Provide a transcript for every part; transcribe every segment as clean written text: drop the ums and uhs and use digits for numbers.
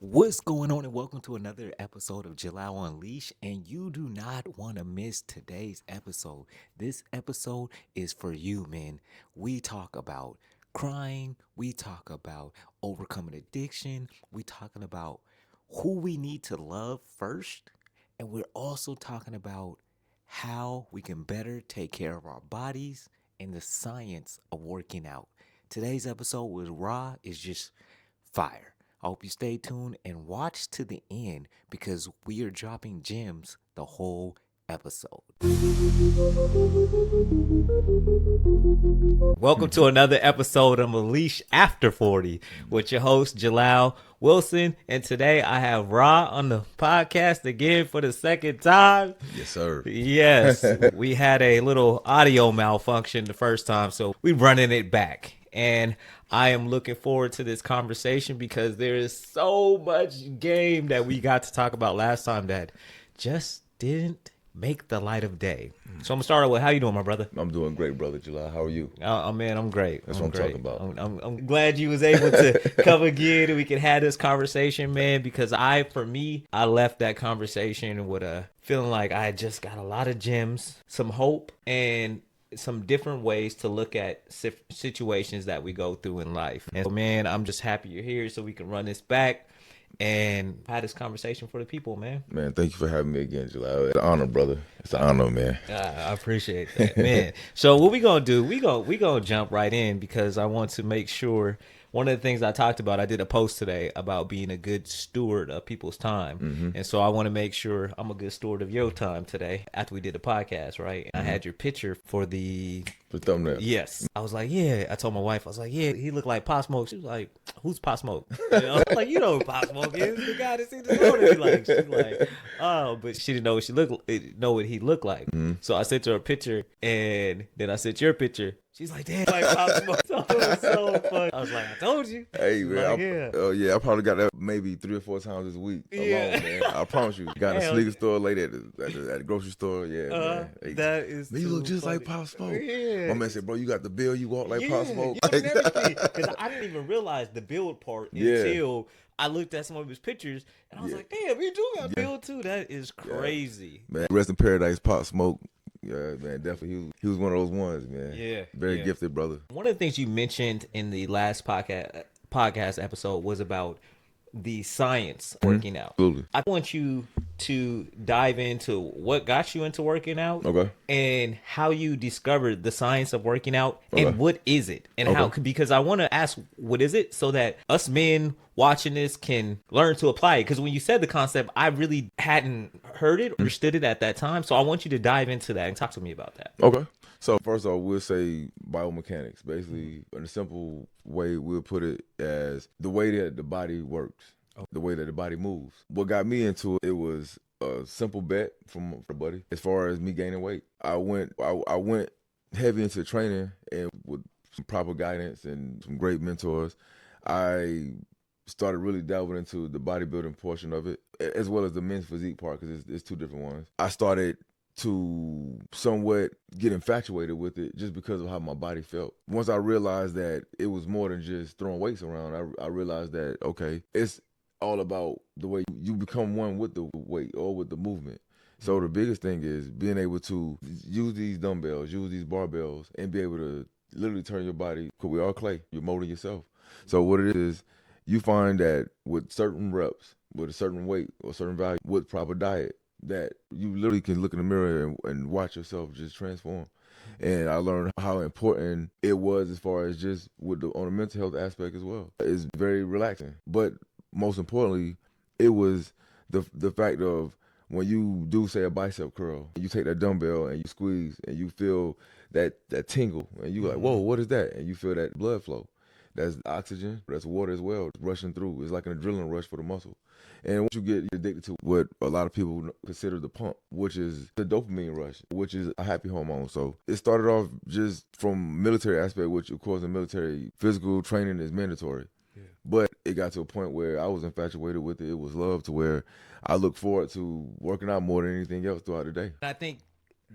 What's going on, and welcome to another episode of Jalal Unleashed. And you do not want to miss today's episode. This episode is for you, man. We talk about crying, we talk about overcoming addiction, we talking about who we need to love first, and we're also talking about how we can better take care of our bodies and the science of working out. Today's episode with Ra is just fire. I hope you stay tuned and watch to the end because we are dropping gems the whole episode. Welcome to another episode of Unleashed After 40 with your host Jalal Wilson. And today I have Ra on the podcast again for the second time. Yes, sir. Yes, we had a little audio malfunction the first time, so we're running it back. And I am looking forward to this conversation because there is so much game that we got to talk about last time that just didn't make the light of day. So I'm gonna start out with how you doing, my brother? I'm doing great, brother July. How are you? Man, I'm great. That's I'm what I'm talking about. I'm glad you was able to come again and we can have this conversation, man, because I left that conversation with a feeling like I just got a lot of gems, some hope, and some different ways to look at situations that we go through in life. And so, man, I'm just happy you're here so we can run this back and have this conversation for the people, man. Man, thank you for having me again, July. It's an honor, brother. It's an honor, man. I appreciate that, man. So what we gonna do? We gonna jump right in because I want to make sure. One of the things I talked about, I did a post today about being a good steward of people's time. And so I want to make sure I'm a good steward of your time today after we did the podcast, right? And I had your picture for the thumbnail. Yes. I was like, yeah. I told my wife, I was like, yeah, he looked like Pop Smoke. She was like, who's Pop Smoke? You know? I'm like, you know who Pop Smoke is. The guy that seen the photo. Like, she's like, oh, but she didn't know what he looked like. So I sent her a picture, and then I sent your picture. She's like, damn, like Pop Smoke. So it was so fun. I was like, I told you. Hey, man. Like, I probably got that maybe 3 or 4 times this week alone, man. I promise you. Got in a sneaker store, late at the grocery store. Yeah, man. Hey, that is man, you look just funny. like Pop Smoke. Yeah. My man said, bro, you got the bill, you walk like Pop Smoke. Yeah, and everything. Because I didn't even realize the build part until I looked at some of his pictures, and I was like, damn, you do got build too. That is crazy. Man, rest in paradise, Pop Smoke. Yeah, man, definitely. He was one of those ones, man. Yeah. Very gifted, brother. One of the things you mentioned in the last podcast episode was about the science working out. Absolutely. I want you to dive into what got you into working out, Okay. and how you discovered the science of working out, and what is it, and how, because I want to ask what is it so that us men watching this can learn to apply it, because when you said the concept, I really hadn't heard it, understood it at that time. So I want you to dive into that and talk to me about that. Okay. So first off, we'll say biomechanics. Basically, in a simple way, we'll put it as the way that the body works, the way that the body moves. What got me into it was a simple bet from a buddy as far as me gaining weight. I went heavy into training, and with some proper guidance and some great mentors, I started really delving into the bodybuilding portion of it, as well as the men's physique part, because it's 2 different ones. I started to somewhat get infatuated with it just because of how my body felt. Once I realized that it was more than just throwing weights around, I realized that, okay, it's all about the way you become one with the weight or with the movement. So the biggest thing is being able to use these dumbbells, use these barbells, and be able to literally turn your body, because we are clay, you're molding yourself. So what it is, you find that with certain reps, with a certain weight or certain value, with proper diet, that you literally can look in the mirror and watch yourself just transform. And I learned how important it was as far as just on the mental health aspect as well. It's very relaxing. But most importantly, it was the fact of when you do, say, a bicep curl, you take that dumbbell and you squeeze and you feel that tingle, and you're like, whoa, what is that? And you feel that blood flow. That's oxygen, that's water as well, rushing through. It's like an adrenaline rush for the muscle. And once you get addicted to what a lot of people consider the pump, which is the dopamine rush, which is a happy hormone. So it started off just from military aspect, which of course in military, physical training is mandatory. Yeah. But it got to a point where I was infatuated with it. It was love, to where I look forward to working out more than anything else throughout the day. I think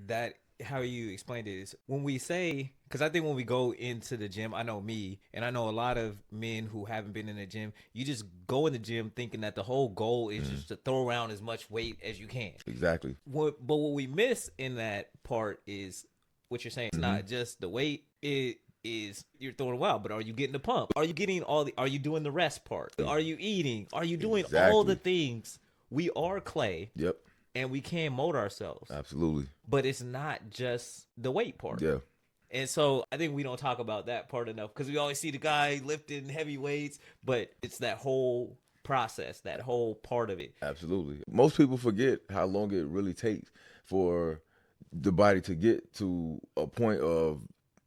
that how you explained it is when we say, because I think when we go into the gym, I know me and I know a lot of men who haven't been in the gym, you just go in the gym thinking that the whole goal is just to throw around as much weight as you can. Exactly. But what we miss in that part is what you're saying. It's not just the weight. It is you're throwing wild, but are you getting the pump? Are you getting are you doing the rest part? Are you eating? Are you doing all the things? We are clay. Yep. And we can mold ourselves. Absolutely. But it's not just the weight part. Yeah. And so I think we don't talk about that part enough because we always see the guy lifting heavy weights, but it's that whole process, that whole part of it. Absolutely. Most people forget how long it really takes for the body to get to a point of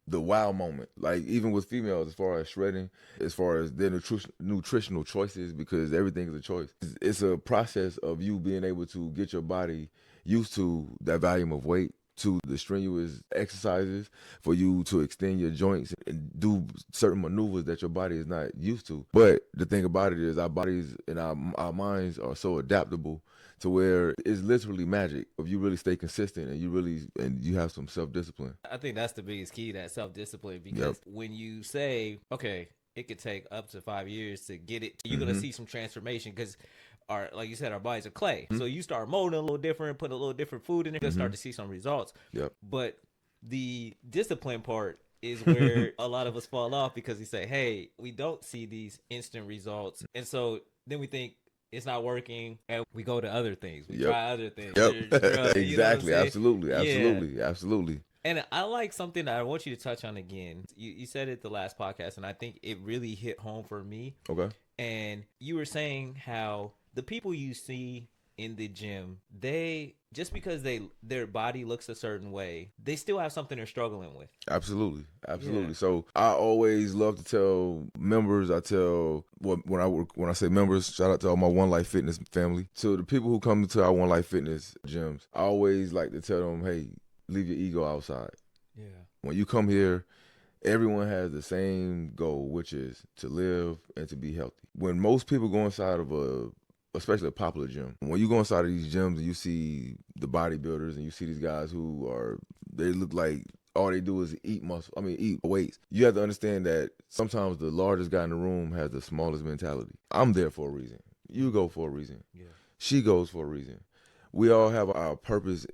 the wow moment. Like even with females, as far as shredding, as far as their nutritional choices, because everything is a choice. It's a process of you being able to get your body used to that volume of weight, to the strenuous exercises, for you to extend your joints and do certain maneuvers that your body is not used to. But the thing about it is our bodies and our minds are so adaptable to where it's literally magic if you really stay consistent and you have some self-discipline. I think that's the biggest key, that self-discipline, because when you say, okay, it could take up to 5 years to get it, you're going to see some transformation because like you said, our bodies are clay. So you start molding a little different, put a little different food in there, you'll start to see some results. Yep. But the discipline part is where a lot of us fall off because we say, hey, we don't see these instant results. And so then we think it's not working and we go to other things. We try other things. Drugs, exactly. You know Absolutely. And I like something that I want you to touch on again. You said it the last podcast, and I think it really hit home for me. Okay. And you were saying how the people you see in the gym, they just because their body looks a certain way, they still have something they're struggling with. Absolutely. Yeah. So I always love to tell members. When I say members, shout out to all my One Life Fitness family. So the people who come to our One Life Fitness gyms, I always like to tell them, hey, leave your ego outside. Yeah. When you come here, everyone has the same goal, which is to live and to be healthy. When most people go inside of especially a popular gym, when you go inside of these gyms and you see the bodybuilders and you see these guys they look like all they do is eat weights. You have to understand that sometimes the largest guy in the room has the smallest mentality. I'm there for a reason. You go for a reason. Yeah. She goes for a reason. We all have our purpose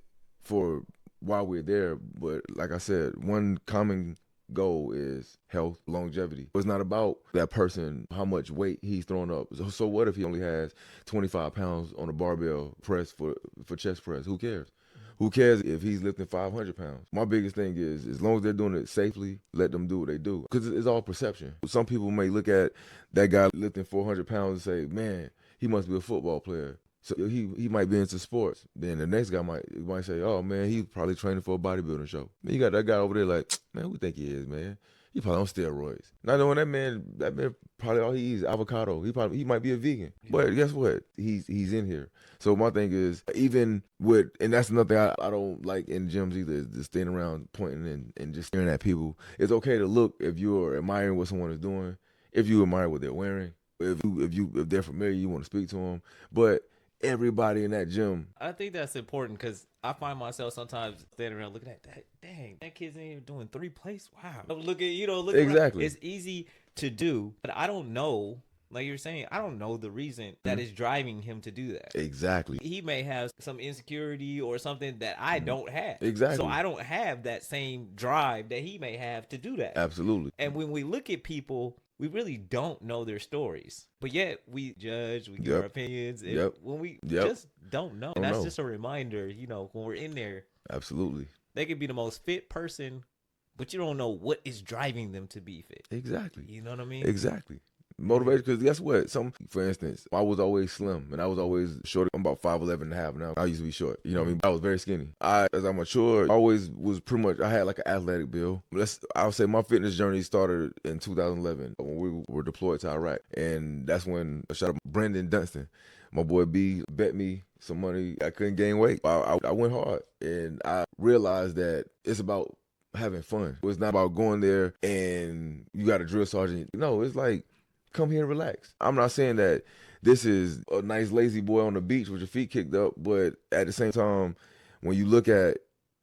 for why we're there, but like I said, one common goal is health, longevity. It's not about that person, how much weight he's throwing up. So what if he only has 25 pounds on a barbell press for chest press? Who cares? Who cares if he's lifting 500 pounds? My biggest thing is, as long as they're doing it safely, let them do what they do. Because it's all perception. Some people may look at that guy lifting 400 pounds and say, man, he must be a football player. So he might be into sports. Then the next guy might say, oh, man, he's probably training for a bodybuilding show. Then you got that guy over there like, man, who think he is, man? He probably on steroids. Not knowing that man probably all he eats is avocado. He might be a vegan. Yeah. But guess what? He's in here. So my thing is, even with, and that's another thing I don't like in gyms either, is just standing around pointing and just staring at people. It's okay to look if you're admiring what someone is doing, if you admire what they're wearing, if they're familiar, you want to speak to them. But everybody in that gym. I think that's important because I find myself sometimes standing around looking at that. Dang, that kid's ain't even doing 3 plays. Wow. Look exactly. Around. It's easy to do, but I don't know. Like you're saying, I don't know the reason that is driving him to do that. Exactly. He may have some insecurity or something that I don't have. Exactly. So I don't have that same drive that he may have to do that. Absolutely. And when we look at people, we really don't know their stories. But yet we judge, we give our opinions. And when we just don't know. And that's just a reminder, when we're in there. Absolutely. They could be the most fit person, but you don't know what is driving them to be fit. Exactly. You know what I mean? Exactly. Motivation, because guess what? For instance, I was always slim and I was always short. I'm about 5'11" and a half now. I used to be short. You know what I mean? I was very skinny. As I matured, I always was pretty much, I had like an athletic build. I would say my fitness journey started in 2011 when we were deployed to Iraq. And that's when I shot up Brendan Dunstan. My boy B bet me some money. I couldn't gain weight. I went hard and I realized that it's about having fun. It's not about going there and you got a drill sergeant. No, it's like, come here and relax. I'm not saying that this is a nice lazy boy on the beach with your feet kicked up, but at the same time, when you look at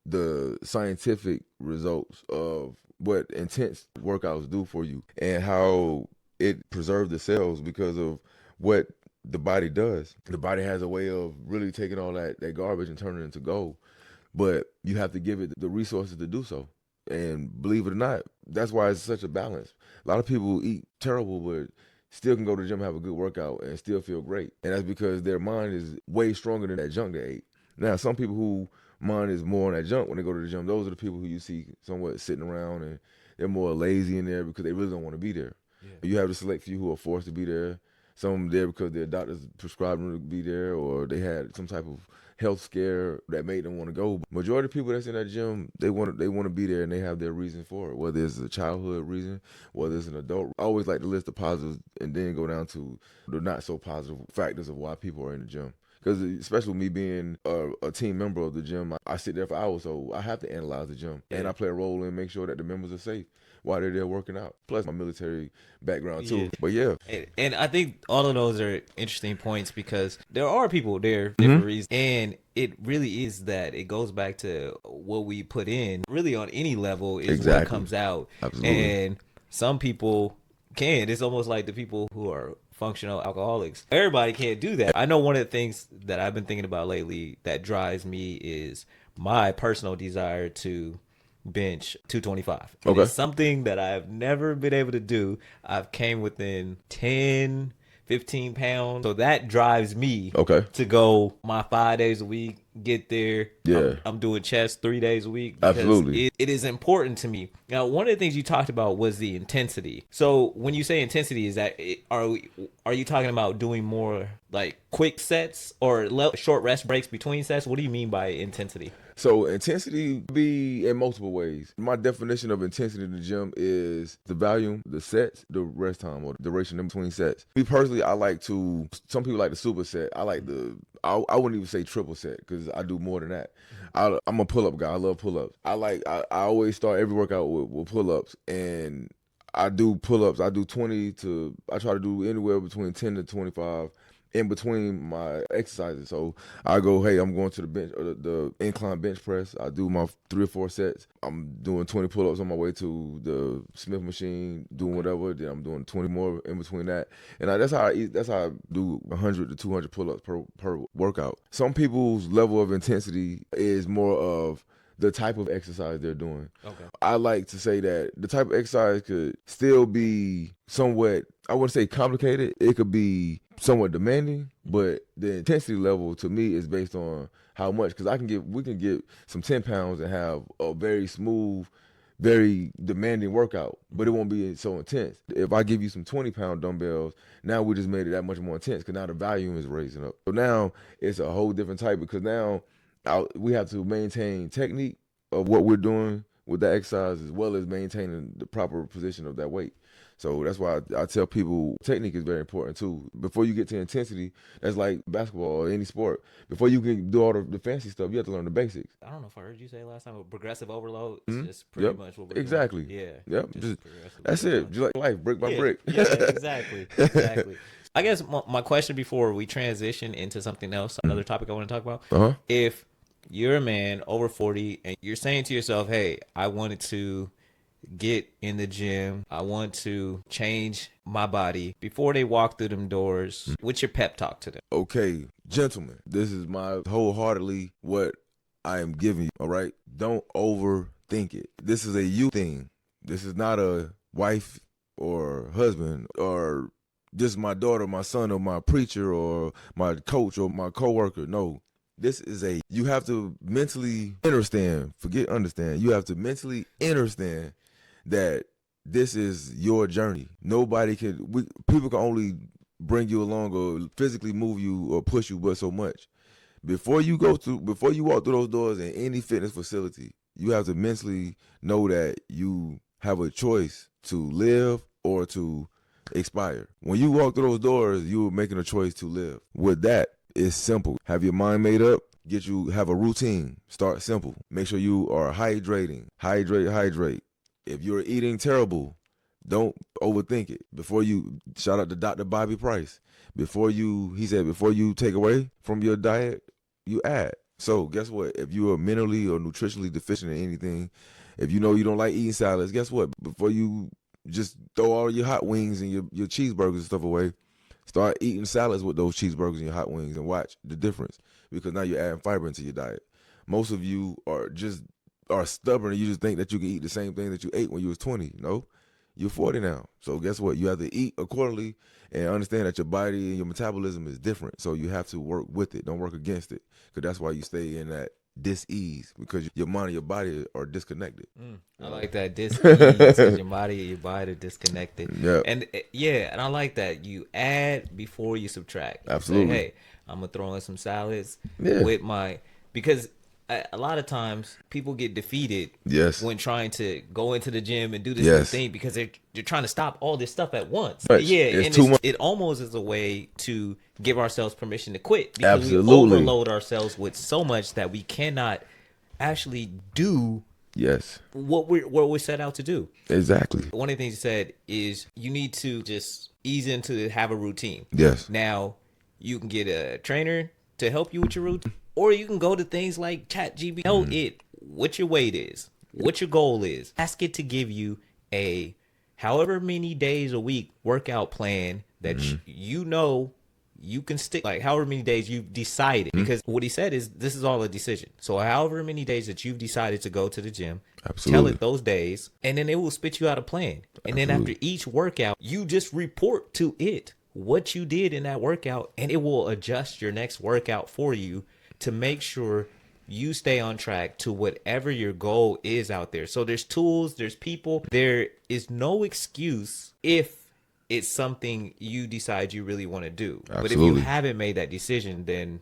the scientific results of what intense workouts do for you and how it preserves the cells because of what the body does. The body has a way of really taking all that garbage and turning it into gold, but you have to give it the resources to do so. And believe it or not, that's why it's such a balance. A lot of people eat terrible, but still can go to the gym, have a good workout, and still feel great. And that's because their mind is way stronger than that junk they ate. Now, some people who mind is more on that junk when they go to the gym, those are the people who you see somewhat sitting around and they're more lazy in there because they really don't want to be there. Yeah. You have the select few who are forced to be there. Some there because their doctors prescribed them to be there, or they had some type of health scare that made them want to go. Majority of people that's in that gym, they want to be there, and they have their reason for it. Whether it's a childhood reason, whether it's an adult. I always like to list the positives and then go down to the not so positive factors of why people are in the gym. Because especially me being a team member of the gym, I sit there for hours, so I have to analyze the gym, and I play a role in make sure that the members are safe while they're there working out. Plus my military background too. But yeah. And I think all of those are interesting points because there are people there for different reasons. And it really is that it goes back to what we put in really on any level is what comes out. Absolutely. And some people can. It's almost like the people who are functional alcoholics. Everybody can't do that. I know one of the things that I've been thinking about lately that drives me is my personal desire to bench 225. Okay. It's something that I've never been able to do. I've came within 10, 15 pounds. So that drives me to go my 5 days a week, get there. Yeah. I'm doing chest 3 days a week. Absolutely. It is important to me. Now, one of the things you talked about was the intensity. So when you say intensity, is that are you talking about doing more like quick sets or short rest breaks between sets? What do you mean by intensity? So intensity be in multiple ways. My definition of intensity in the gym is the volume, the sets, the rest time, or the duration in between sets. Me personally, some people like the super set. I I wouldn't even say triple set because I do more than that. I'm a pull-up guy. I love pull-ups. I always start every workout with pull-ups, and I do pull-ups. I try to do anywhere between 10 to 25 in between my exercises. So I go, hey, I'm going to the bench or the incline bench press. I do my 3 or 4 sets. I'm doing 20 pull-ups on my way to the Smith machine, doing whatever. Then I'm doing 20 more in between that. And that's how I do 100 to 200 pull-ups per workout. Some people's level of intensity is more of the type of exercise they're doing. Okay. I like to say that the type of exercise could still be somewhat, I wouldn't say complicated. It could be somewhat demanding, but the intensity level to me is based on how much, because we can get some 10 pounds and have a very smooth, very demanding workout, but it won't be so intense. If I give you some 20-pound dumbbells, now we just made it that much more intense because now the volume is raising up. So now it's a whole different type because now we have to maintain technique of what we're doing with that exercise as well as maintaining the proper position of that weight. So that's why I tell people technique is very important too. Before you get to intensity, that's like basketball or any sport. Before you can do all the fancy stuff, you have to learn the basics. I don't know if I heard you say last time, but progressive overload is just pretty much what we're doing. Yeah. Yep. That's it. Just like life, brick by brick. Yeah, exactly. I guess my question before we transition into something else, another topic I want to talk about, if you're a man over 40 and you're saying to yourself, hey, I wanted to get in the gym, I want to change my body, before they walk through them doors, what's your pep talk to them? Okay, gentlemen, this is my wholeheartedly what I am giving you, all right? Don't overthink it. This is a you thing. This is not a wife or husband or just my daughter, my son, or my preacher or my coach or my coworker. No. This is you have to mentally understand, forget understand. You have to mentally understand that this is your journey. People can only bring you along or physically move you or push you but so much. Before you walk through those doors in any fitness facility, you have to mentally know that you have a choice to live or to expire. When you walk through those doors, you're making a choice to live. With that, it's simple. Have your mind made up. Have a routine. Start simple. Make sure you are hydrating. Hydrate. If you're eating terrible, don't overthink it. Shout out to Dr. Bobby Price. Before you take away from your diet, you add. So guess what? If you are mentally or nutritionally deficient in anything, if you know you don't like eating salads, guess what? Before you just throw all your hot wings and your cheeseburgers and stuff away, start eating salads with those cheeseburgers and your hot wings and watch the difference, because now you're adding fiber into your diet. Most of you are stubborn and you just think that you can eat the same thing that you ate when you was 20. No, you're 40 now. So guess what? You have to eat accordingly and understand that your body and your metabolism is different. So you have to work with it. Don't work against it, because that's why you stay in that dis-ease, because your mind and your body are disconnected. I like that dis-ease, 'cause your body and your body are disconnected. Yeah, And yeah, and I like that you add before you subtract. You say, absolutely. hey, I'm gonna throw in some salads Yeah. with my, because a lot of times people get defeated Yes. when trying to go into the gym and do this new Yes. thing, because they're trying to stop all this stuff at once. Much. Yeah, It's and too much. it almost is a way to give ourselves permission to quit, because we Absolutely. overload ourselves with so much that we cannot actually do Yes. what we set out to do. Exactly. One of the things you said is you need to just ease into have a routine. Yes. Now, you can get a trainer to help you with your routine, or you can go to things like ChatGPT. Tell it what your weight is, what your goal is. Ask it to give you a however many days a week workout plan that you know you can stick, like however many days you've decided, because what he said is this is all a decision. So however many days that you've decided to go to the gym, Absolutely. tell it those days, and then it will spit you out a plan. And then after each workout, you just report to it what you did in that workout, and it will adjust your next workout for you to make sure you stay on track to whatever your goal is out there. So there's tools, there's people. There is no excuse if it's something you decide you really want to do. But if you Absolutely. haven't made that decision, then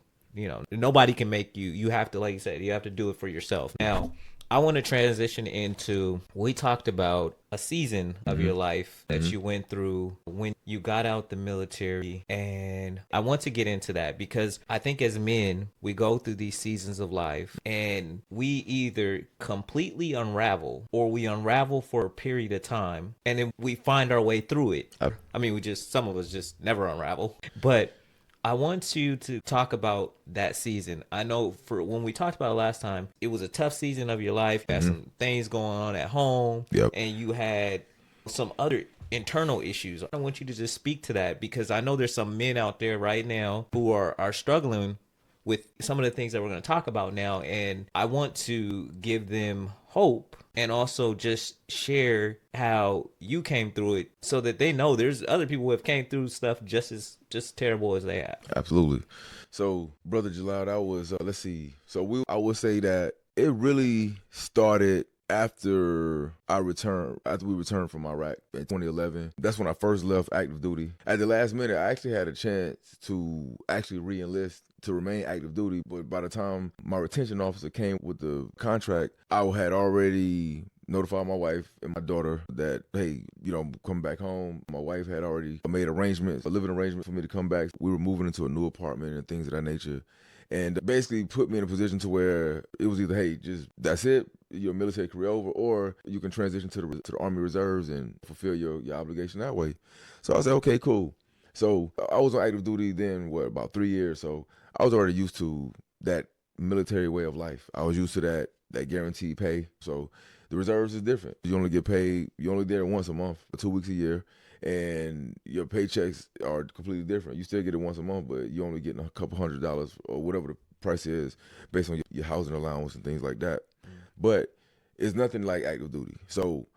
nobody can make you. You have to, like you said, you have to do it for yourself. Now, I want to transition into, we talked about a season of your life that you went through when you got out the military. And I want to get into that because I think as men, we go through these seasons of life and we either completely unravel or we unravel for a period of time and then we find our way through it. I mean, some of us just never unravel. But I want you to talk about that season. I know for when we talked about it last time, it was a tough season of your life. You had some things going on at home, Yep. and you had some other internal issues. I want you to just speak to that, because I know there's some men out there right now who are struggling with some of the things that we're going to talk about now, and I want to give them hope and also just share how you came through it so that they know there's other people who have came through stuff just terrible as they have. Absolutely. So, Brother Jalal, that was, let's see. So I would say that it really started after we returned from Iraq in 2011. That's when I first left active duty. At the last minute, I actually had a chance to actually re-enlist to remain active duty, but by the time my retention officer came with the contract, I had already notified my wife and my daughter that, hey, I'm coming back home. My wife had already made arrangements, a living arrangement for me to come back. We were moving into a new apartment and things of that nature. And basically put me in a position to where it was either, hey, just that's it, your military career over, or you can transition to the Army Reserves and fulfill your obligation that way. So I said, okay, cool. So I was on active duty then, about 3 years. So I was already used to that military way of life. I was used to that guaranteed pay. So the reserves is different. You only get paid, you're only there once a month, or 2 weeks a year. And your paychecks are completely different. You still get it once a month, but you're only getting a couple $100 or whatever the price is based on your housing allowance and things like that. But it's nothing like active duty. So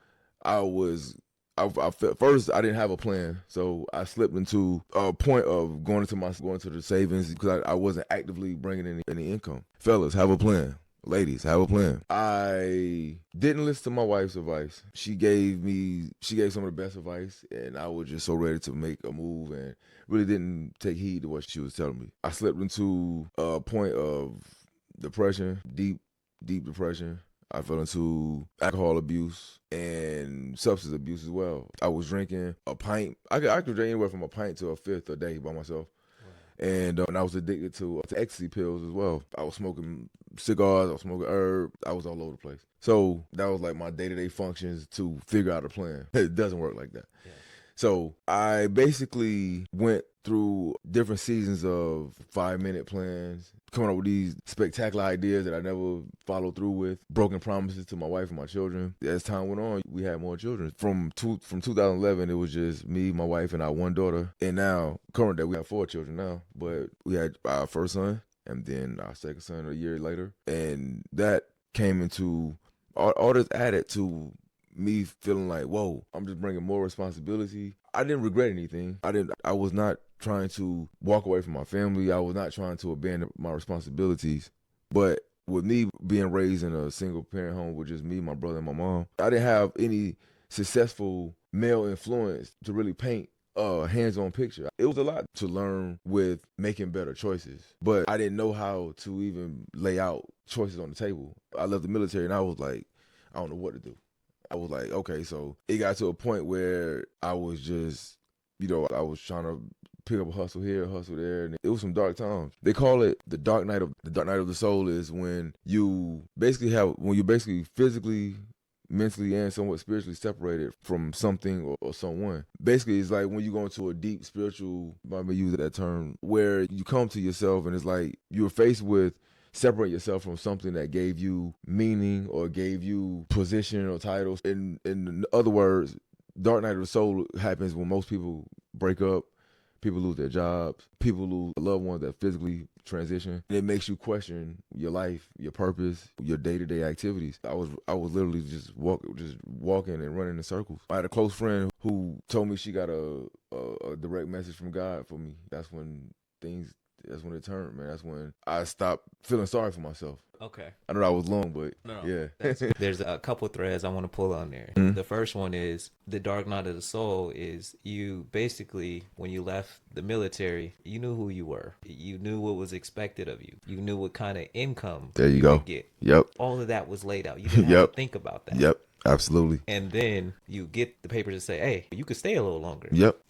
first I didn't have a plan, so I slipped into a point of going to the savings because I wasn't actively bringing in any income. Fellas, have a plan. Ladies, have a plan. I didn't listen to my wife's advice. She gave some of the best advice, and I was just so ready to make a move and really didn't take heed to what she was telling me. I slipped into a point of depression, deep depression. I fell into alcohol abuse and substance abuse as well. I was drinking a pint. I could drink anywhere from a pint to a fifth a day by myself. And I was addicted to ecstasy pills as well. I was smoking cigars, I was smoking herb, I was all over the place. So that was like my day-to-day functions to figure out a plan. It doesn't work like that. Yeah. So I basically went through different seasons of 5-minute plans, coming up with these spectacular ideas that I never followed through with, broken promises to my wife and my children. As time went on, we had more children. From 2011, it was just me, my wife, and our one daughter. And now, current day, we have 4 children now. But we had our first son, and then our second son a year later. And that came into, all this added to me feeling like, whoa, I'm just bringing more responsibility. I didn't regret anything. I was not trying to walk away from my family. I was not trying to abandon my responsibilities. But with me being raised in a single parent home with just me, my brother, and my mom, I didn't have any successful male influence to really paint a hands-on picture. It was a lot to learn with making better choices, but I didn't know how to even lay out choices on the table. I left the military and I was like, I don't know what to do. I was like, okay, so it got to a point where I was just, I was trying to pick up a hustle here, hustle there, and it was some dark times. They call it the dark night of the soul. Is when you basically physically, mentally, and somewhat spiritually separated from something or someone. Basically, it's like when you go into a deep spiritual, I may use that term, where you come to yourself and it's like you're faced with separate yourself from something that gave you meaning or gave you position or titles. In other words, dark night of the soul happens when most people break up, people lose their jobs, people lose loved ones that physically transition. And it makes you question your life, your purpose, your day-to-day activities. I was literally just walking and running in circles. I had a close friend who told me she got a direct message from God for me. That's when it turned, man. That's when I stopped feeling sorry for myself. Okay. I know that was long, but No. Yeah. There's a couple threads I want to pull on there. Mhm. The first one is the dark night of the soul is you basically, when you left the military, you knew who you were. You knew what was expected of you. You knew what kind of income There you go. could get. Yep. All of that was laid out. You didn't have Yep. to think about that. Yep. Absolutely. And then you get the papers that say, hey, you could stay a little longer. Yep.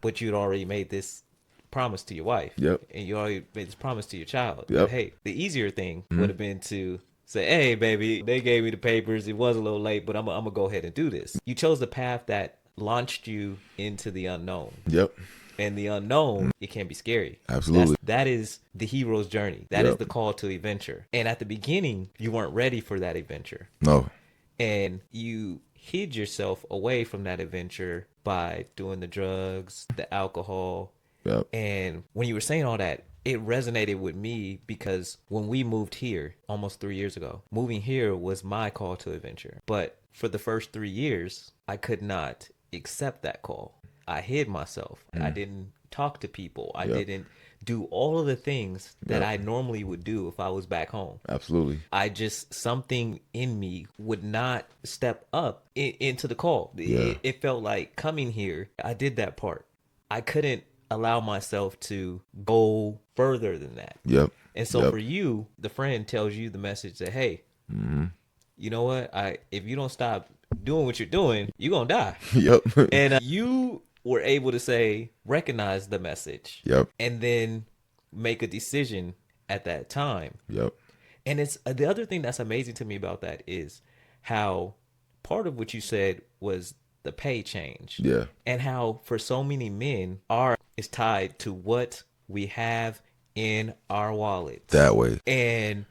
But you'd already made this promise to your wife. Yep. And you already made this promise to your child. Yep. But hey, the easier thing would have been to say, hey, baby, they gave me the papers. It was a little late, but I'm going to go ahead and do this. You chose the path that launched you into the unknown. Yep. And the unknown, it can be scary. Absolutely. That is the hero's journey. That is Yep. the call to adventure. And at the beginning, you weren't ready for that adventure. No. And you hid yourself away from that adventure by doing the drugs, the alcohol. Yep. And when you were saying all that, it resonated with me because when we moved here almost 3 years ago, moving here was my call to adventure. But for the first 3 years, I could not accept that call. I hid myself. I didn't talk to people. I didn't do all of the things that I normally would do if I was back home. Absolutely. Something in me would not step up into the call. Yeah. It felt like coming here, I did that part. I couldn't allow myself to go further than that. Yep. And so Yep. for you, the friend tells you the message that, hey, you know what? If you don't stop doing what you're doing, you're going to die. Yep. And you were able to recognize the message. Yep. And then make a decision at that time. Yep. And it's the other thing that's amazing to me about that is how part of what you said was the pay change. Yeah. And how for so many men is tied to what we have in our wallets. That way. And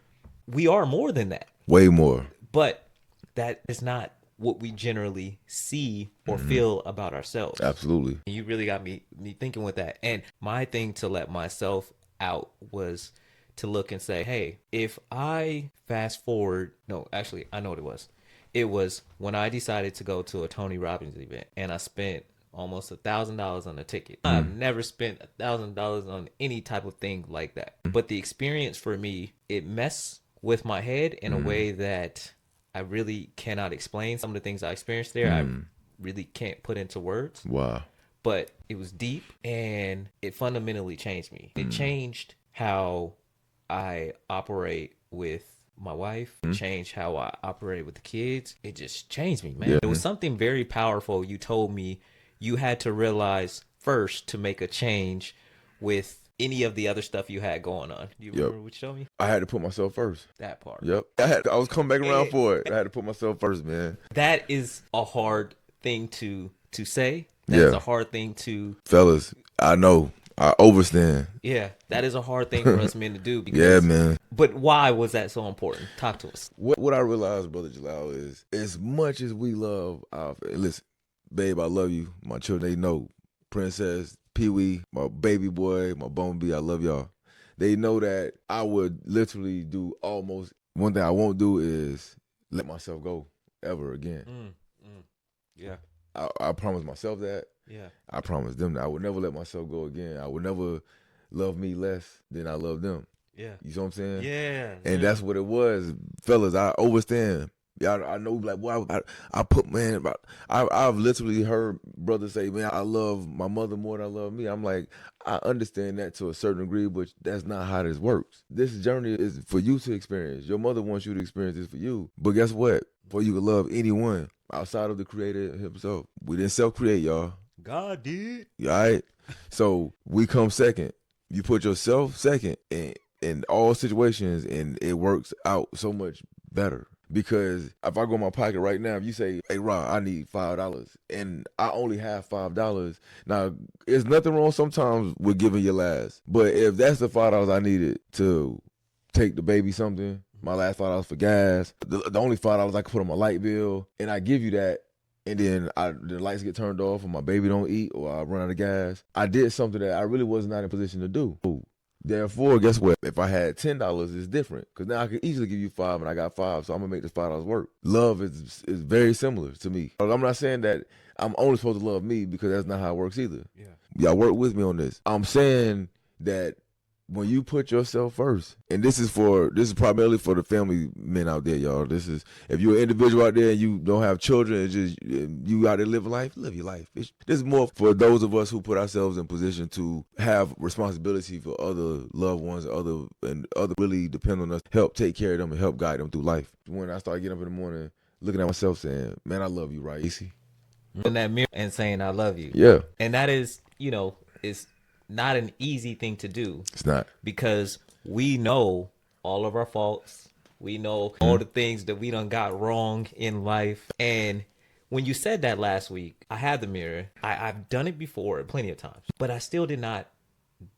we are more than that. Way more. But that is not what we generally see or feel about ourselves. Absolutely. And you really got me thinking with that. And my thing to let myself out was to look and say, hey, if I fast forward, no, actually, I know what it was. It was when I decided to go to a Tony Robbins event and I spent almost $1,000 on a ticket. I've never spent $1,000 on any type of thing like that. But the experience for me, it messed with my head in a way that I really cannot explain. Some of the things I experienced there, I really can't put into words. Wow. But it was deep and it fundamentally changed me. It changed how I operate with my wife, changed how I operate with the kids. It just changed me, man. Yeah. It was something very powerful you told me you had to realize first to make a change with any of the other stuff you had going on. Do you remember what you told me? I had to put myself first. That part. Yep. I was coming back around for it. I had to put myself first, man. That is a hard thing to say. That's Yeah. a hard thing to... Fellas, I know I overstand. Yeah, that is a hard thing for us men to do because. Yeah, man. But why was that so important? Talk to us. What I realized, brother Jalal, is as much as we love listen, babe, I love you. My children, they know. Princess, Pee Wee, my baby boy, my bumblebee, I love y'all. They know that I would literally do almost one thing I won't do is let myself go ever again. Yeah. I promise myself that. Yeah. I promise them that I would never let myself go again. I would never love me less than I love them. Yeah. You see what I'm saying? Yeah. And that's what it was, fellas. I overstand. Y'all, I know, like, boy, I put, man, I've literally heard brothers say, man, I love my mother more than I love me. I'm like, I understand that to a certain degree, but that's not how this works. This journey is for you to experience. Your mother wants you to experience this for you. But guess what? For you to love anyone outside of the Creator himself. We didn't self-create, y'all. God did. All right? So we come second. You put yourself second in all situations, and it works out so much better. Because if I go in my pocket right now, if you say, hey, Ra, I need $5, and I only have $5, now, there's nothing wrong sometimes with giving your last. But if that's the $5 I needed to take the baby something, my last $5 for gas, the only $5 I can put on my light bill, and I give you that, and then the lights get turned off, or my baby don't eat, or I run out of gas, I did something that I really was not in a position to do. Therefore, guess what? If I had $10, it's different. Because now I could easily give you $5 and I got $5, so I'm going to make this $5 work. Love is very similar to me. I'm not saying that I'm only supposed to love me, because that's not how it works either. Yeah. Y'all work with me on this. I'm saying that when you put yourself first, and this is primarily for the family men out there, y'all. This is, if you're an individual out there and you don't have children, it's just you out there living life, live your life. This is more for those of us who put ourselves in position to have responsibility for other loved ones, and other really depend on us, help take care of them and help guide them through life. When I start getting up in the morning, looking at myself saying, man, I love you, right? Easy. In that mirror and saying I love you. Yeah. And that is, it's not an easy thing to do. It's not. Because we know all of our faults. We know all the things that we done got wrong in life. And when you said that last week, I had the mirror. I've done it before plenty of times, but I still did not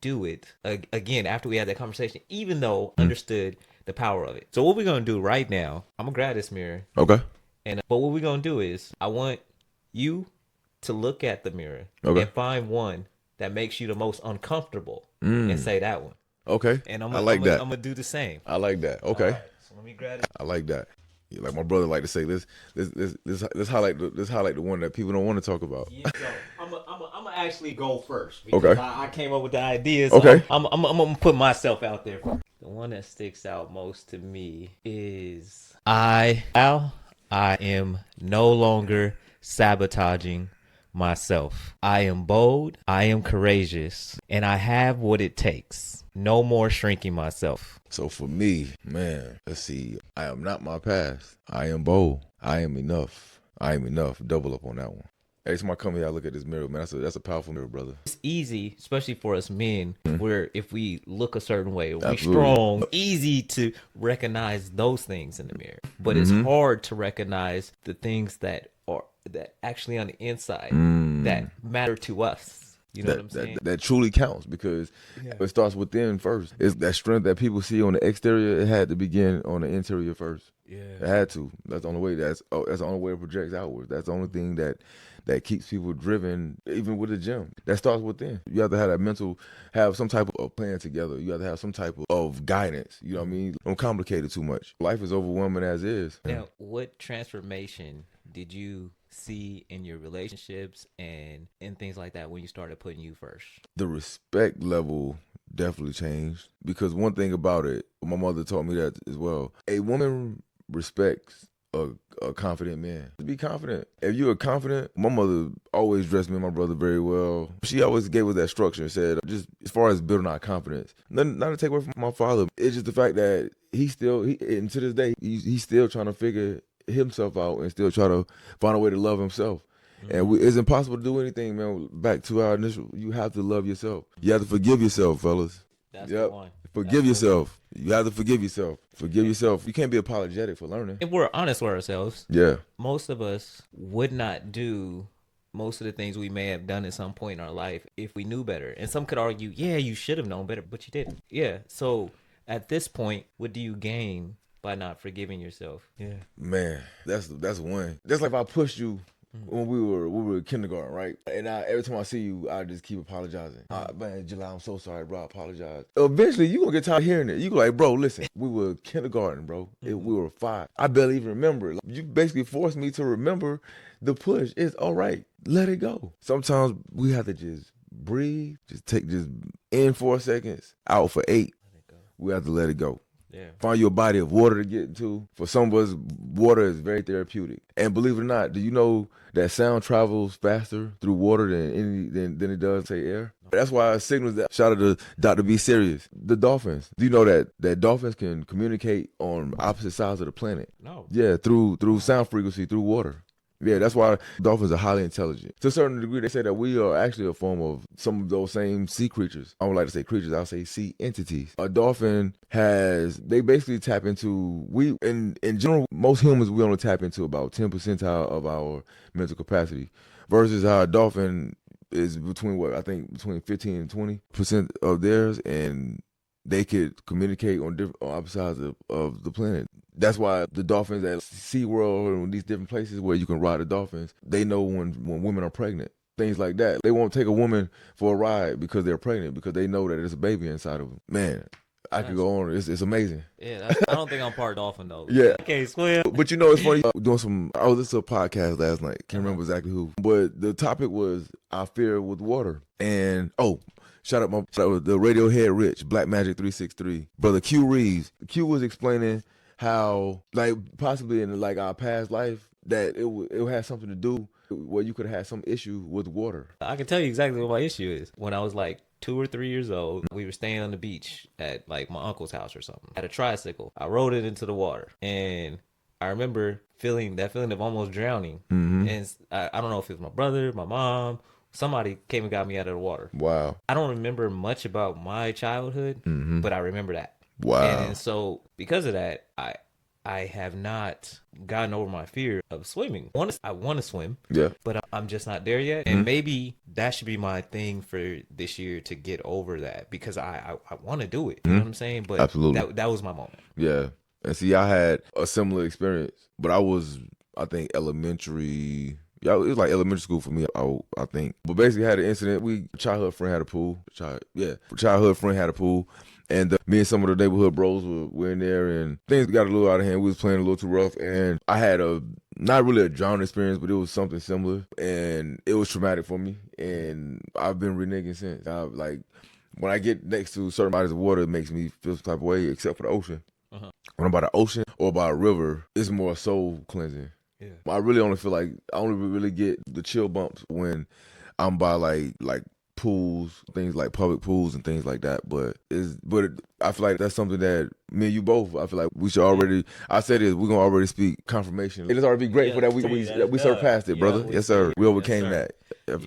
do it again after we had that conversation, even though I understood the power of it. So what we're going to do right now, I'm going to grab this mirror. Okay. But what we're going to do is I want you to look at the mirror and find one that makes you the most uncomfortable and say that one. Okay. And I like that. I'm gonna do the same. I like that. Okay. Right, so let me grab it. I like that. Yeah, like my brother like to say, let's highlight the one that people don't want to talk about. Yeah, so I'm gonna actually go first because Okay. I came up with the ideas. Okay. I'm gonna put myself out there first. The one that sticks out most to me is I am no longer sabotaging myself. I am bold, I am courageous, and I have what it takes. No more shrinking myself. So for me, man, let's see. I am not my past. I am bold. I am enough. I am enough. Double up on that one. Every time I come here, I look at this mirror, man. That's a powerful mirror, brother. It's easy, especially for us men, where if we look a certain way, we Absolutely. strong, easy to recognize those things in the mirror. But it's hard to recognize the things that actually on the inside that matter to us. You know what I'm saying? That truly counts, because it starts within first. It's that strength that people see on the exterior. It had to begin on the interior first. Yeah, it had to. That's the only way. That's the only way it projects outwards. That's the only thing that keeps people driven, even with the gym. That starts within. You have to have some type of plan together. You have to have some type of guidance. You know what I mean? Don't complicate it too much. Life is overwhelming as is. Now, what transformation did you see in your relationships and things like that when you started putting you first? The respect level definitely changed, because one thing about it, my mother taught me that as well. A woman respects a confident man. Be confident. If you are confident, my mother always dressed me and my brother very well. She always gave us that structure and said, just as far as building our confidence, not to take away from my father, it's just the fact that and to this day, he's still trying to figure himself out and still try to find a way to love himself. And it's impossible to do anything, man. Back to our initial, you have to love yourself. You have to forgive yourself, fellas. That's the one. Forgive yourself. You have to forgive yourself. Forgive yourself. You can't be apologetic for learning. If we're honest with ourselves, Yeah. most of us would not do most of the things we may have done at some point in our life if we knew better. And some could argue, yeah, you should have known better, but you didn't. Yeah. So at this point, what do you gain by not forgiving yourself? Yeah. Man, that's one. That's like if I pushed you when we were in kindergarten, right? And every time I see you, I just keep apologizing. Man, Jalal, I'm so sorry, bro. I apologize. Eventually, you gonna get tired of hearing it. You go like, bro, listen, we were kindergarten, bro. We were 5. I barely even remember. You basically forced me to remember the push. It's all right. Let it go. Sometimes we have to just breathe, just in 4 seconds, out for 8. We have to let it go. Yeah. Find you a body of water to get into. For some of us, water is very therapeutic. And believe it or not, do you know that sound travels faster through water than it does, say, air? That's why it signals that. Shout out to Dr. B. Serious. The dolphins. Do you know that dolphins can communicate on opposite sides of the planet? No. Yeah, through sound frequency, through water. Yeah, that's why dolphins are highly intelligent. To a certain degree, they say that we are actually a form of some of those same sea creatures. I don't like to say creatures, I'll say sea entities. A dolphin they basically tap into, in general, most humans, we only tap into about 10 percentile of our mental capacity, versus how a dolphin is between 15 and 20% of theirs, and they could communicate on opposite sides of the planet. That's why the dolphins at SeaWorld and these different places where you can ride the dolphins, they know when women are pregnant, things like that. They won't take a woman for a ride because they're pregnant, because they know that there's a baby inside of them. Man, I could go on. It's amazing. Yeah, I don't think I'm part dolphin though. Yeah. Okay, swim. But you know, it's funny. I was listening to a podcast last night. Can't remember exactly who. But the topic was our fear with water. And, shout out the Radiohead Rich, Black Magic 363. Brother Q Reeves. Q was explaining how, like, possibly in like our past life, that it had something to do where you could have had some issue with water. I can tell you exactly what my issue is. When I was like 2 or 3 years old, we were staying on the beach at like my uncle's house or something. I had a tricycle. I rode it into the water, and I remember feeling of almost drowning. And I don't know if it was my brother, my mom, somebody came and got me out of the water. Wow. I don't remember much about my childhood, but I remember that. Wow. And so because of that, I have not gotten over my fear of swimming. I want to swim, Yeah. but I'm just not there yet. And maybe that should be my thing for this year, to get over that, because I want to do it. You know what I'm saying? But absolutely, that was my moment. Yeah. And see, I had a similar experience, but I think elementary. Yeah, it was like elementary school for me, I think. But basically had an incident. Childhood friend had a pool. Childhood friend had a pool. And me and some of the neighborhood bros were in there, and things got a little out of hand. We was playing a little too rough, and I had not really a drowning experience, but it was something similar, and it was traumatic for me. And I've been reneging since. When I get next to certain bodies of water, it makes me feel some type of way, except for the ocean. When I'm by the ocean or by a river, it's more soul cleansing. Yeah. I only really get the chill bumps when I'm by like pools, things like public pools and things like that. But I feel like that's something that me and you both, I feel like we should already. I said this, we're gonna already speak confirmation. It is already grateful that we surpassed it, brother. Yes, sir. We overcame that.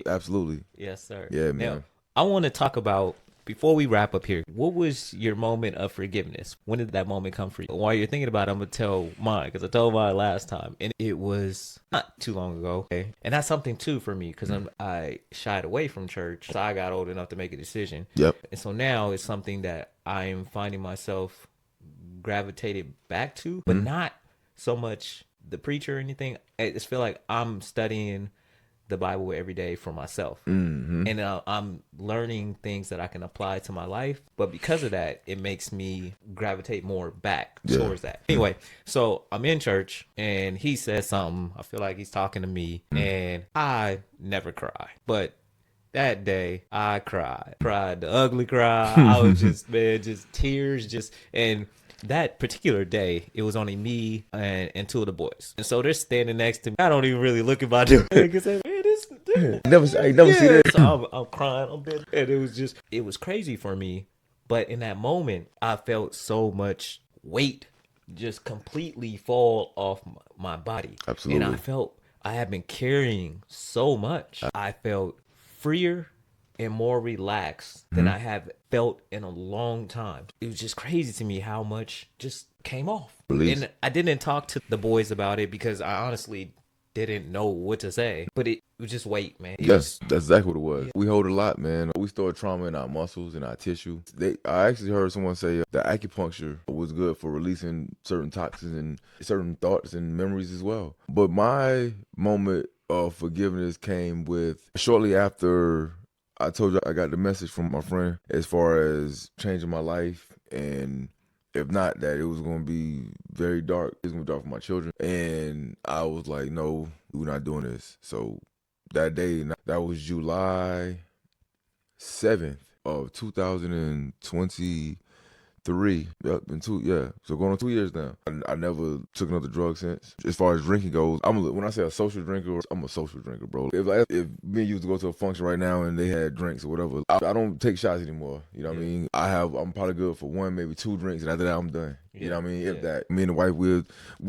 Absolutely. Yes, sir. Yeah, man. Now, I want to talk about, before we wrap up here, what was your moment of forgiveness? When did that moment come for you? While you're thinking about it, I'm going to tell mine, because I told mine last time, and it was not too long ago. Okay? And that's something, too, for me, because I shied away from church, so I got old enough to make a decision. Yep. And so now it's something that I am finding myself gravitated back to, but not so much the preacher or anything. I just feel like I'm studying the Bible every day for myself. And I'm learning things that I can apply to my life. But because of that, it makes me gravitate more back towards that. Anyway, so I'm in church and he says something. I feel like he's talking to me, and I never cry. But that day I cried the ugly cry. I was just tears, and that particular day, it was only me and 2 of the boys. And so they're standing next to me. I don't even really look at my dude. Never see that. So I'm crying. I'm dead. And it was crazy for me. But in that moment, I felt so much weight just completely fall off my body. Absolutely. And I felt I have been carrying so much. I felt freer and more relaxed than I have felt in a long time. It was just crazy to me how much just came off. Release. And I didn't talk to the boys about it because I honestly didn't know what to say. But it was just weight, man. Yes, that's exactly what it was. We hold a lot, man. We store trauma in our muscles and our tissue. I actually heard someone say that acupuncture was good for releasing certain toxins and certain thoughts and memories as well. But my moment of forgiveness came with shortly after I told you I got the message from my friend as far as changing my life, and if not, that it was going to be very dark. It's going to be dark for my children. And I was like, no, we're not doing this. So that day, that was July 7th of 2023. Yep, so going on 2 years now. I never took another drug since. As far as drinking goes, when I say a social drinker, I'm a social drinker, bro. If me and you used to go to a function right now and they had drinks or whatever, I don't take shots anymore. You know what I mean? I'm probably good for 1, maybe 2 drinks, and after that, I'm done. You know what I mean? If that, me and the wife, we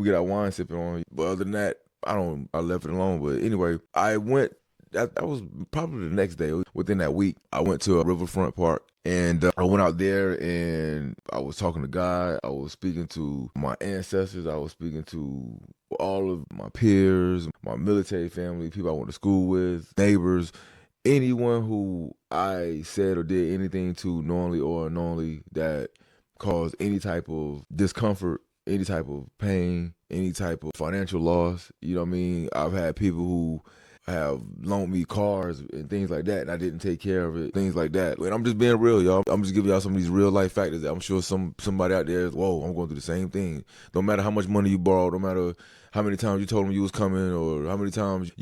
get our wine sipping on. But other than that, I left it alone. But anyway, I went. That was probably the next day. Within that week, I went to a riverfront park, and I went out there and I was talking to God. I was speaking to my ancestors. I was speaking to all of my peers, my military family, people I went to school with, neighbors, anyone who I said or did anything to knowingly or unknowingly that caused any type of discomfort, any type of pain, any type of financial loss. You know what I mean? I've had people who have loaned me cars and things like that, and I didn't take care of it, things like that. And I'm just being real, y'all. I'm just giving y'all some of these real life factors that I'm sure somebody out there is, whoa, I'm going through the same thing. No matter how much money you borrowed, no matter how many times you told them you was coming or how many times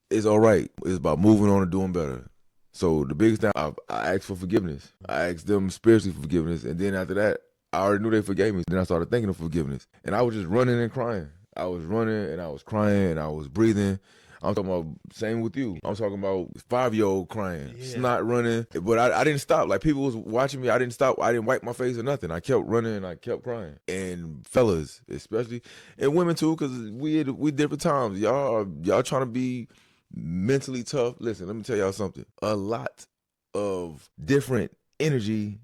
it's all right. It's about moving on and doing better. So the biggest thing, I asked for forgiveness. I asked them spiritually for forgiveness, and then after that, I already knew they forgave me. Then I started thinking of forgiveness, and I was just running and crying. I was running and I was crying and I was breathing. I'm talking about same with you. I'm talking about 5-year-old crying, snot running. But I didn't stop. Like people was watching me. I didn't stop. I didn't wipe my face or nothing. I kept running and I kept crying. And fellas, especially, and women too, because we different times. Y'all trying to be mentally tough. Listen, let me tell y'all something. A lot of different energy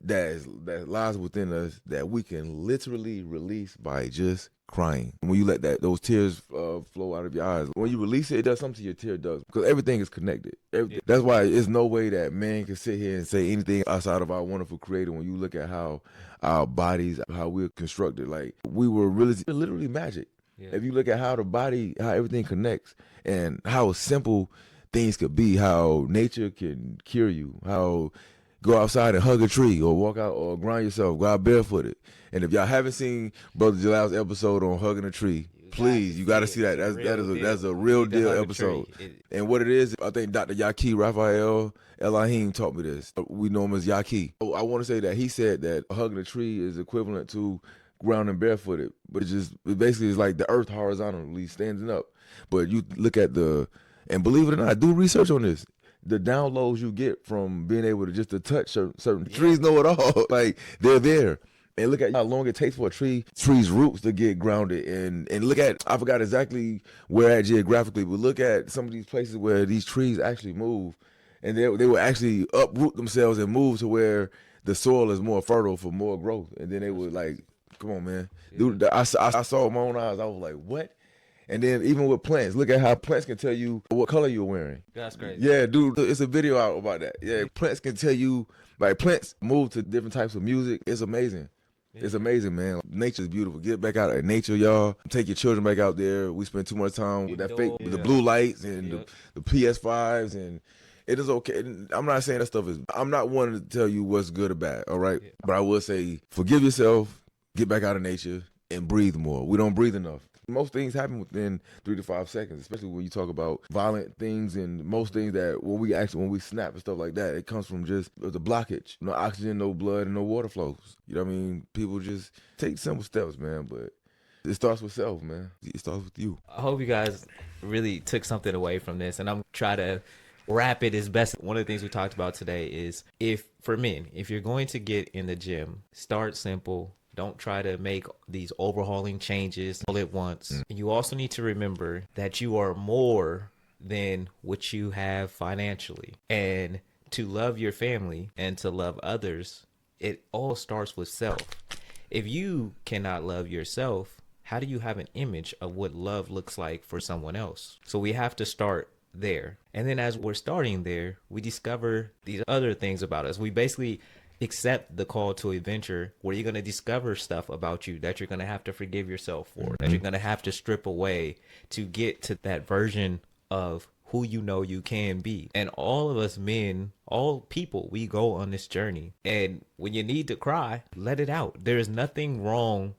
that lies within us that we can literally release by just crying. When you let those tears flow out of your eyes, when you release it, it does something to your tear ducts, because everything is connected. That's why there's no way that man can sit here and say anything outside of our wonderful creator. When you look at how our bodies, how we're constructed, like we were literally magic. If you look at how the body, how everything connects, and how simple things could be, how nature can cure you, how go outside and hug a tree or walk out or grind yourself, go out barefooted. And if y'all haven't seen Brother Jalal's episode on hugging a tree, please, you got to see that. That's a real deal episode. And what it is, I think Dr. Yaqui Raphael Elohim taught me this. We know him as Yaqui. I want to say that he said that hugging a tree is equivalent to grounding barefooted, but it basically is like the earth horizontally standing up. But you look at and believe it or not, do research on this. The downloads you get from being able to touch certain trees know it all. Like they're there. And look at how long it takes for a tree's roots to get grounded. And look at, I forgot exactly where at geographically, but look at some of these places where these trees actually move. And they will actually uproot themselves and move to where the soil is more fertile for more growth. And then they would like, come on, man. Dude, I saw it with my own eyes. I was like, what? And then even with plants, look at how plants can tell you what color you're wearing. That's crazy. Yeah, dude, it's a video out about that. Yeah, plants can tell you, like plants move to different types of music. It's amazing. It's amazing, man. Nature's beautiful. Get back out in nature, y'all. Take your children back out there. We spend too much time with with the blue lights and the PS5s, and it is okay. I'm not saying that stuff I'm not wanting to tell you what's good or bad, all right? But I will say, forgive yourself, get back out of nature, and breathe more. We don't breathe enough. Most things happen within 3 to 5 seconds, especially when you talk about violent things, and most things that when we snap and stuff like that, it comes from just the blockage. No oxygen, no blood, and no water flows. You know what I mean? People just take simple steps, man, but it starts with self, man. It starts with you. I hope you guys really took something away from this, and I'm trying to wrap it as best. One of the things we talked about today is for men, if you're going to get in the gym, start simple. Don't try to make these overhauling changes all at once. You also need to remember that you are more than what you have financially. And to love your family and to love others, it all starts with self. If you cannot love yourself, how do you have an image of what love looks like for someone else? So we have to start there. And then as we're starting there, we discover these other things about us. We basically accept the call to adventure where you're going to discover stuff about you that you're going to have to forgive yourself for, that you're going to have to strip away to get to that version of who you know you can be. And all of us men, all people, we go on this journey. And when you need to cry, let it out. There is nothing wrong.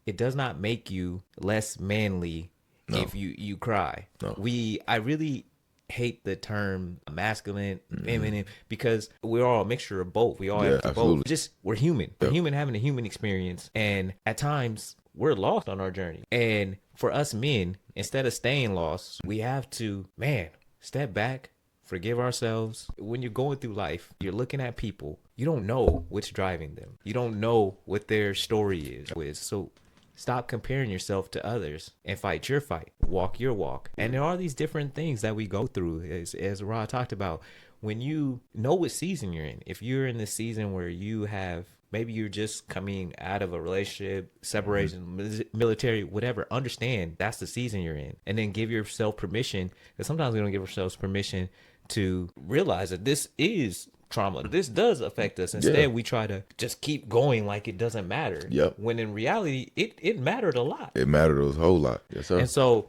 It does not make you less manly if you cry. I really hate the term masculine, feminine, because we're all a mixture of both. We all have both. Just we're human. We're human having a human experience, and at times we're lost on our journey. And for us men, instead of staying lost, we have to, step back, forgive ourselves. When you're going through life, you're looking at people, you don't know what's driving them. You don't know what their story is. So stop comparing yourself to others and fight your fight. Walk your walk. And there are these different things that we go through, as Ra talked about. When you know what season you're in, if you're in the season where you have, maybe you're just coming out of a relationship, separation, military, whatever, understand that's the season you're in. And then give yourself permission, because sometimes we don't give ourselves permission to realize that this is trauma. This does affect us. Instead, we try to just keep going like it doesn't matter. When in reality, it mattered a lot. It mattered a whole lot. Yes, sir. And so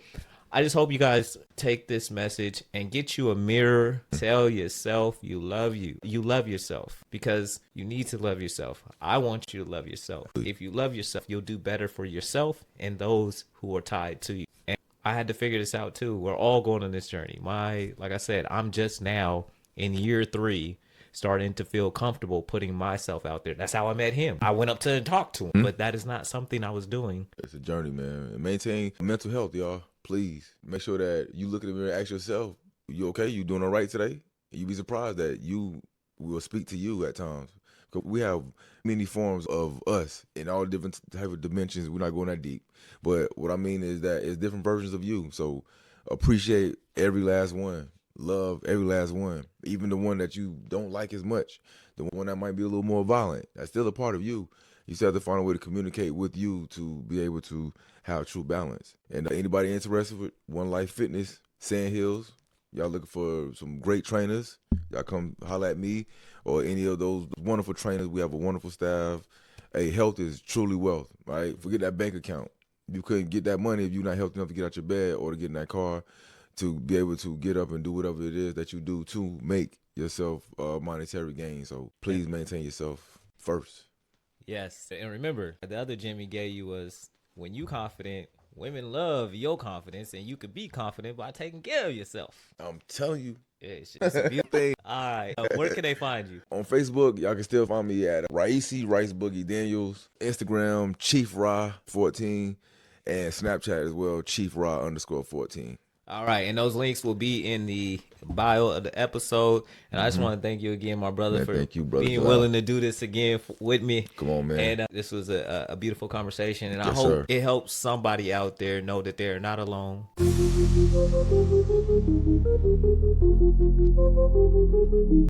I just hope you guys take this message and get you a mirror. Tell yourself you love you. You love yourself, because you need to love yourself. I want you to love yourself. If you love yourself, you'll do better for yourself and those who are tied to you. And I had to figure this out too. We're all going on this journey. Like I said, I'm just now in year 3 starting to feel comfortable putting myself out there. That's how I met him. I went up to and talked to him, but that is not something I was doing. It's a journey, man. And maintain mental health, y'all. Please make sure that you look in the mirror and ask yourself, you okay? You doing all right today? You'd be surprised that you will speak to you at times. Because we have many forms of us in all different type of dimensions. We're not going that deep. But what I mean is that it's different versions of you. So appreciate every last one. Love every last one, even the one that you don't like as much, the one that might be a little more violent. That's still a part of you. You still have to find a way to communicate with you to be able to have true balance. And anybody interested with One Life Fitness, Sand Hills, y'all looking for some great trainers, y'all come holler at me or any of those wonderful trainers. We have a wonderful staff. Hey, health is truly wealth, right? Forget that bank account. You couldn't get that money if you're not healthy enough to get out your bed or to get in that car, to be able to get up and do whatever it is that you do to make yourself monetary gain. So please maintain yourself first. Yes. And remember, the other gem he gave you was, when you confident, women love your confidence, and you could be confident by taking care of yourself. I'm telling you. It's a beautiful thing. All right. Where can they find you? On Facebook, y'all can still find me at Raisi Rice Boogie Daniels, Instagram, Chief Ra 14, and Snapchat as well, Chief Ra _14. All right, and those links will be in the bio of the episode. And I just want to thank you again, my brother, for being willing to do this again with me. Come on, man. And this was a beautiful conversation, and I hope it helps somebody out there know that they're not alone.